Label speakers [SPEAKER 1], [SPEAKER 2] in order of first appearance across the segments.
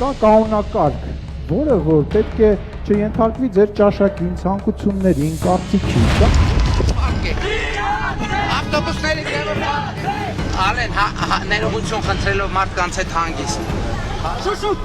[SPEAKER 1] կա կանոնակարգ, որը որ պետք է չենթարկվի ձեր ճաշակին, ցանկություններին, կարծիքին, դա
[SPEAKER 2] ավտոբուսների Ալեն, ներողություն խնդրելով մարդկանց հետ հանգիստ։ Շուշուտ։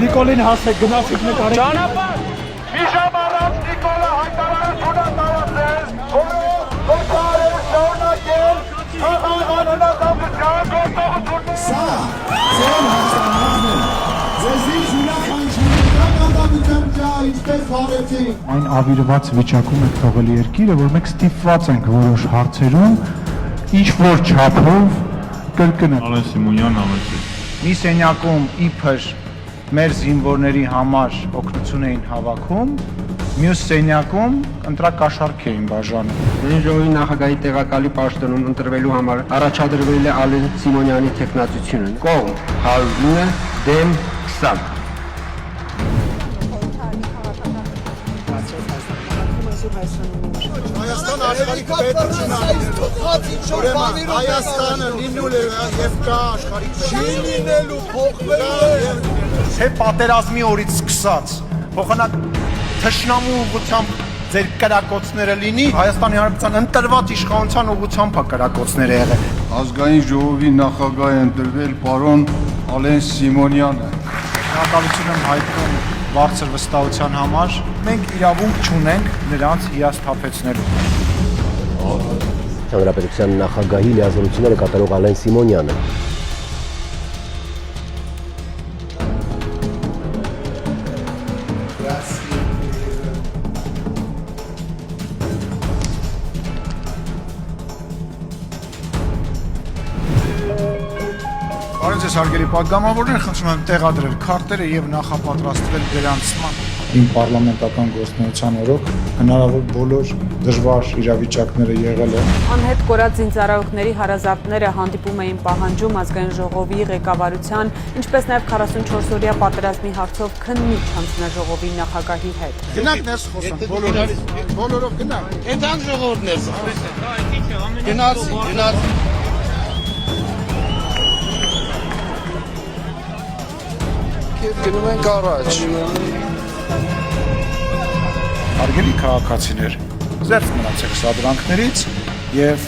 [SPEAKER 1] Նիկոլին հասեք, գնացիք նկարեք։
[SPEAKER 2] Ճանապարհ։
[SPEAKER 3] Հիշամ առած Նիկոլը հայտարարություն է տարածել, որը գործարը շարունակել խաղաղանունատավության գործողությունները։
[SPEAKER 4] Սա ձեր հաստանազն է, ձեզի շուրականչունական ճա ինչպես վարեցիք։
[SPEAKER 1] Այն ավիրված վիճակում է թողել երկիրը, որ մենք ստիպված ենք որոշ հարցերում ինչ-որ չափով կրկնել։
[SPEAKER 5] Ալեն Սիմոնյան ամեցի։
[SPEAKER 1] Մի սենյակում իբր մեր զինվորների համար օգնություն էին հավաքում, մյուս սենյակում ընտրակաշառք էին բաժանում։
[SPEAKER 6] Ժողովի նախագահի տեղակալի պաշտոնում ընտրվելու համար առաջադրվել է Ալեն Սիմոնյանի թեկնածությունը։ Կողմ 109 դեմ 20։
[SPEAKER 4] Հայաստան աշխարհի պետությունն է։ Հայաստանը լինելու է եւ կա աշխարհի չի լինելու փոխվելու
[SPEAKER 7] Թե պատերազմի օրից սկսած փոխանակ թշնամու ուղղությամբ ձեր կրակոցները լինի Հայաստանի Հանրապետության ընտրված իշխանության ուղղությամբ է կրակոցները եղել
[SPEAKER 4] Ազգային ժողովի նախագահ է ընտրվել պարոն Ալեն Սիմոնյանը։
[SPEAKER 1] Շնորհակալություն եմ հայտնում բարձր վստահության համար։ Մենք իրավունք չունենք նրանց հիասթափեցնելու։
[SPEAKER 8] Հանրապետության նախագահի լիազորությունները կատարող Ալեն Սիմոնյանը
[SPEAKER 1] Բարև ձեզ հարգելի պատգամավորներ, խնդրում եմ տեղադրել քարտերը եւ նախապատրաստվել գրանցման։ Իմ պարլամենտական գործունեության օրոք հնարավոր բոլոր դժվար իրավիճակները եղել են։
[SPEAKER 9] Անհետ կորած զինծառայողների հարազատները հանդիպում էին պահանջում ազգային ժողովի ղեկավարության, ինչպես նաև 44-օրյա պատերազմի հարցով քննիչ հանձնաժողովի նախագահի հետ։
[SPEAKER 4] Գնանք ներս խոսանք բոլորով գնանք։
[SPEAKER 2] Ենթանք ժողովուրդ ներս։ Գնացի։
[SPEAKER 4] Գնում ենք առաջ։
[SPEAKER 1] Հարգելի քաղաքացիներ, զերծ մնացեք սադրանքներից եւ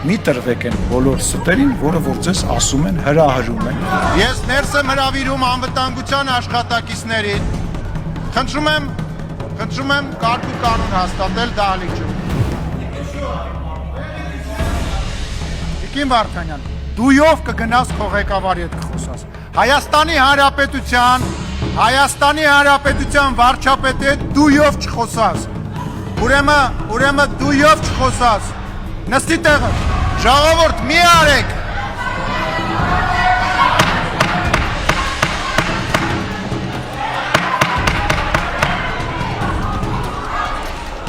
[SPEAKER 1] մի տրվեք են բոլոր ստերին, որը որ ձեզ ասում են հրահրում են։
[SPEAKER 7] Ես ներս եմ հրավիրում անվտանգության աշխատակիցներին Խնդրում եմ կարգ ու կանոն հաստատել դահլիճում Տիկին Վարդանյան, դույով կգնաս քո ղեկավարի հետ կխոսաս Հայաստանի Հանրապետության վարչապետի հետ դույով չխոսաս Ուրեմն դույով չխոսաս Նստի տեղը Ժողովուրդ մի արեք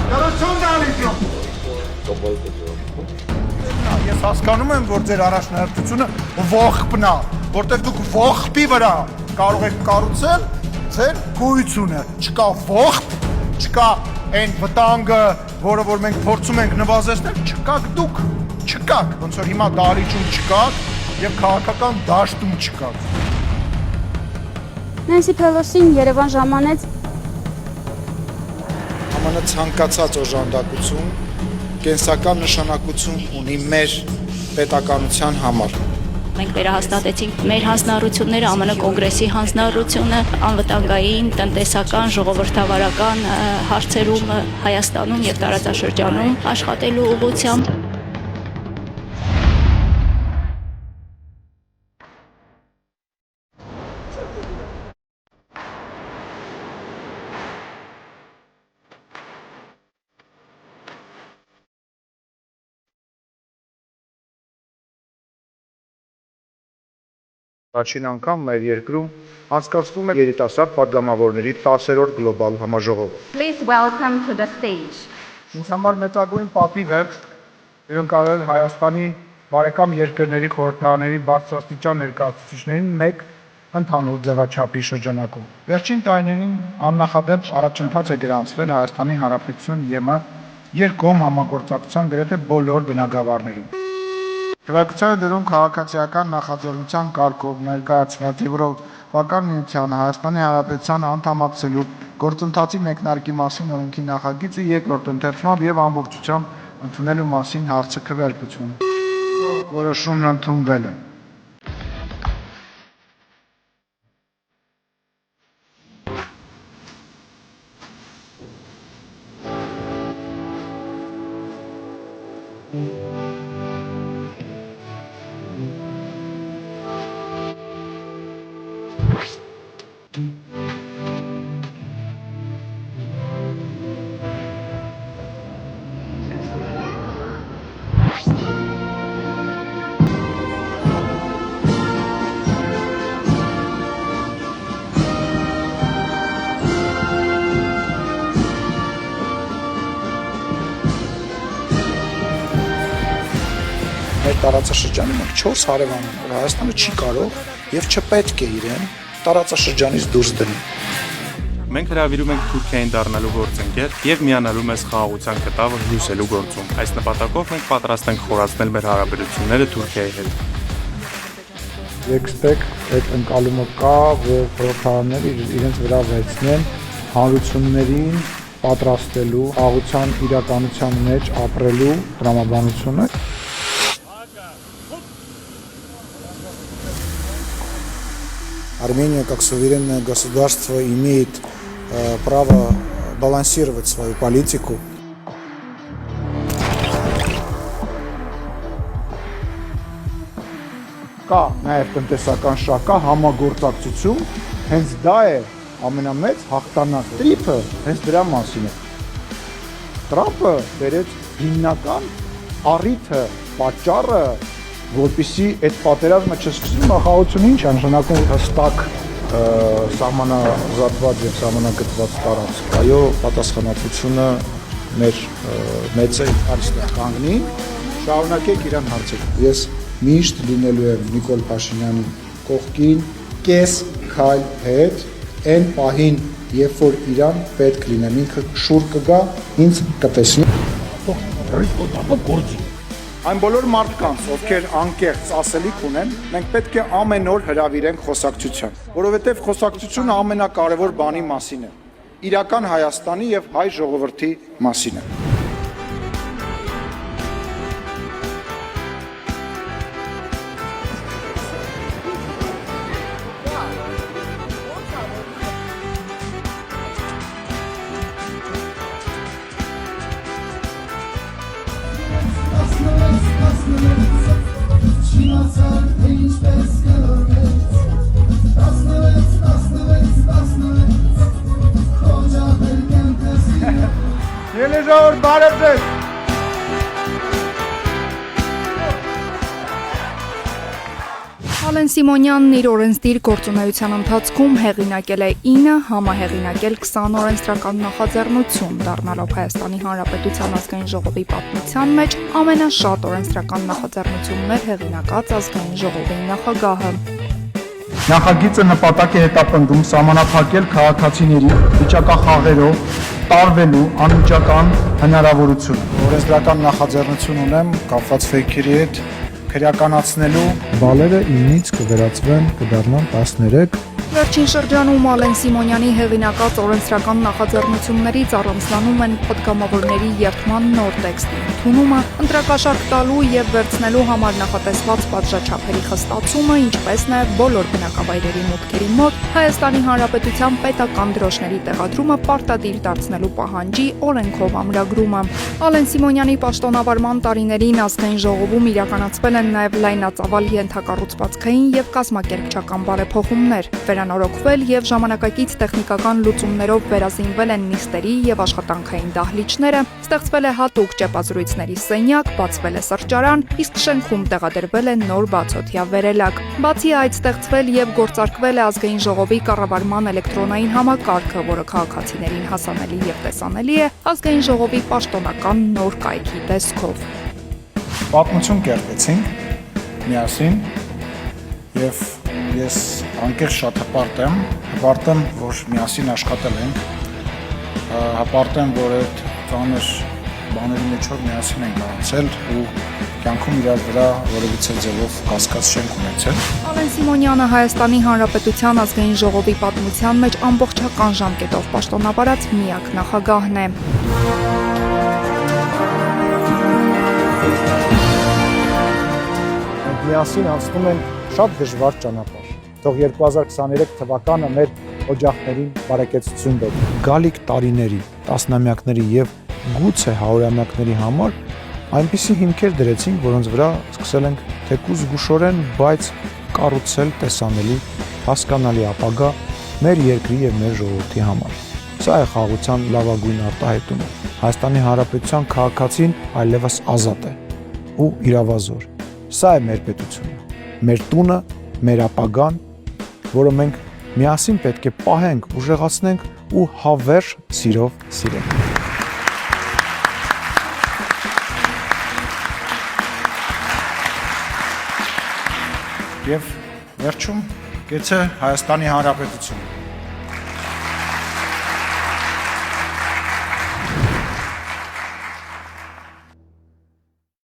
[SPEAKER 7] Դրություն դալիճում Ես հասկանում եմ, որ ձեր առաջնահերթությունը ողբն է, որտեղ դուք ողբի վրա կարող եք կառուցել ձեր գոյությունը։ Չկա ողբ, չկա այն վտանգը, որը որ մենք փորձում ենք նվազեցնել, չկաք դուք, չկաք, ոնց որ հիմա դահլիճում չկաք եւ քաղաքական դաշտում չկաք։
[SPEAKER 10] Նենսի Փելոսին Երևան ժամանեց
[SPEAKER 1] ԱՄՆ ցանկացած օժանդակություն կենսական նշանակություն ունի մեր պետականության համար։
[SPEAKER 10] Մենք վերահաստատեցինք մեր հանձնառությունները, ԱՄՆ կոնգրեսի հանձնառությունը անվտանգային, տնտեսական, ժողովրդավարական հարցերում Հայաստանում եւ տարածաշրջանում աշխատելու ուղղությամբ
[SPEAKER 1] Առաջին անգամ մեր երկրում անցկացվում է երիտասարդ պատգամավորների 10-րդ գլոբալ համաժողով։
[SPEAKER 10] Please welcome to the stage.
[SPEAKER 1] Ինձ համար մեծագույն պատիվ է հյուրընկալել Հայաստանի բարեկամ երկրների խորհրդարանների բարձրաստիճան ներկայացուցիչներին մեկ ընդհանուր ձևաչափի շրջանակում։ Վերջին տարիներին աննախադեպ առաջընթաց է գրանցվել Հայաստանի Հանրապետություն ԵՄ երկկողմ համագործակցության գրեթե բոլոր բնագավառներում։ Քվեարկությանը դրում քաղաքացիական նախաձեռնության կարգով ներկայացված Եվրոպական միությանը Հայաստանի Հանրապետության անդամակցելու գործընթացի մեկնարկի մասին օրենքի նախագիծը երկրորդ ընթերցումով եւ ամբողջությամբ ընդունելու մասին հարցը քվեարկություն։ Որոշումն ընդունվել է։
[SPEAKER 7] Մեր տարածաշրջանի մենք 4 հարևան ունենք, որ Հայաստանը չի կարող եւ չպետք է իրեն տարածաշրջանից դուրս դնի։
[SPEAKER 5] Մենք հրավիրում ենք Թուրքիային դառնալու գործընկեր եւ միանալու մեզ խաղաղության կտավը հյուսելու գործում։ Այս նպատակով մենք պատրաստ ենք խորացնել մեր հարաբերությունները Թուրքիայի հետ։
[SPEAKER 1] Եքստեք այդ ընկալումը կա, որ խորհրդարանները իրենց վրա վերցնեն հանրություններին պատրաստելու, խաղաղության իրականության մեջ ապրելու տրամաբանությունը։
[SPEAKER 7] Армения как суверенное государство имеет право балансировать свою политику.
[SPEAKER 1] Կա նաև տնտեսական շահ, կա համագործակցություն, հենց դա է ամենամեծ հաղթանակը։ Տրիփը հենց դրա մասին է։ Տրամպը բերեց հիմնական առիթը, պատճառը, որպեսզի այդ պատերազմը չսկսվի, խաղաղությունը ինչ է նշանակում հստակ սահմանազատված եւ սահմանագծված տարածք։ Այո, պատասխանատվությունը մեր մեծ է, այստեղ կանգնի, շարունակեք իրան հարցեր։ Ես միշտ լինելու եմ Նիկոլ Փաշինյանի կողքին, կես քայլ հետ, այն պահին, երբ որ իրան պետք լինեմ, ինքը շուր կգա, ինձ կտեսնի։ Այն բոլոր մարդկանց, ովքեր անկեղծ ասելիք ունեն, մենք պետք է ամեն օր հրավիրենք խոսակցության, որովհետև խոսակցությունը ամենակարևոր բանի մասին է, իրական Հայաստանի եւ հայ ժողովրդի մասին է։ Ելեժավոր բարև ձեզ։
[SPEAKER 11] Ալեն Սիմոնյանն իր օրենսդիր գործունեության ընթացքում հեղինակել է 9, համահեղինակել 20 օրենսդրական նախաձեռնություն, դառնալով Հայաստանի Հանրապետության ազգային ժողովի պատմության մեջ ամենաշատ օրենսդրական նախաձեռնություններ հեղինակած ազգային ժողովի նախագահը։
[SPEAKER 1] Նախագիծը նպատակ է հետապնդում սահմանափակել քաղաքացիների վիճակախաղերով տարվելու անմիջական հնարավորությունը։
[SPEAKER 7] Օրենսդրական նախաձեռնություն ունեմ կապված ֆեյքերի հետ քրեականացնելու
[SPEAKER 1] բալերը 9-ից կվերածվեն, կդառնան 13։
[SPEAKER 11] Վերջին շրջանում Ալեն Սիմոնյանի հեղինակած օրենսդրական նախաձեռնություններից առանձնանում են պատգամավորների երթման նոր տեքստի ընդունումը, ընտրակաշարք տալու եւ վերցնելու համար նախատեսված պատժաչափերի խստացումը, ինչպես նաեւ բոլոր բնակավայրերի մուտքերի մոտ Հայաստանի Հանրապետության պետական դրոշների տեղադրումը պարտադիր դարձնելու պահանջի օրենքով ամրագրումը։ Ալեն Սիմոնյանի պաշտոնավարման տարիներին ազգային ժողովում իրականացվել են նաեւ լայնածավալ ենթակառուցվածքային եւ կազմակերպչական բարեփոխումներ, վերանորոգվել եւ ժամանակակից տեխնիկական լուծումներով վերազինվել են նիստերի եւ աշխատանքային դահլիճները, ստեղծվել է հատուկ ճեպազրույցների սենյակ, բացվել է սրճարան, իսկ շենքում տեղադրվել է նոր բացօթյա վերելակ։ Բացի այդ, ստեղծվել եւ գործարկվել է ազգային ժողովի կառավարման էլեկտրոնային համակարգը, որը քաղաքացիներին հասանելի եւ տեսանելի է ազգային ժողովի պաշտոնական նոր կայքի տեսքով։
[SPEAKER 7] Պատմություն կերտեցինք միասին եւ ես անկեղծ շատ հպարտ եմ, որ միասին աշխատել ենք, հպարտ եմ, որ այդ ծանր բաների մեջով միասին ենք անցել ու կյանքում իրար վրա որևիցե ձևով կասկած չենք ունեցել։
[SPEAKER 11] Ալեն Սիմոնյանը Հայաստանի Հանրապետության ազգային ժողովի պատմության մեջ ամբողջական ժամկետով պաշտոնավարած միակ նախագահն է։
[SPEAKER 1] Միասին անցնում ենք շատ դժվար ճանապարհ։ Թող 2023 թվականը մեր օջախներին բարեկեցություն բերի։ Գալիք տարիների, տասնամյակների եւ գուցե հարյուրամյակների համար այնպիսի հիմքեր դրեցինք, որոնց վրա սկսել ենք թեկուզ զգուշորեն, բայց կառուցել տեսանելի, հասկանալի ապագա մեր երկրի եւ մեր ժողովրդի համար։ Սա է խաղաղության լավագույն արտահայտումը։ Հայաստանի Հանրապետության քաղաքացին այլևս ազատ է ու իրավազոր։ Սա է մեր պետությունը, մեր տունը, մեր ապագան, որը մենք միասին պետք է պահենք, ուժեղացնենք ու հավերժ սիրով սիրենք։
[SPEAKER 7] Եվ վերջում գեցե Հայաստանի Հանրապետություն։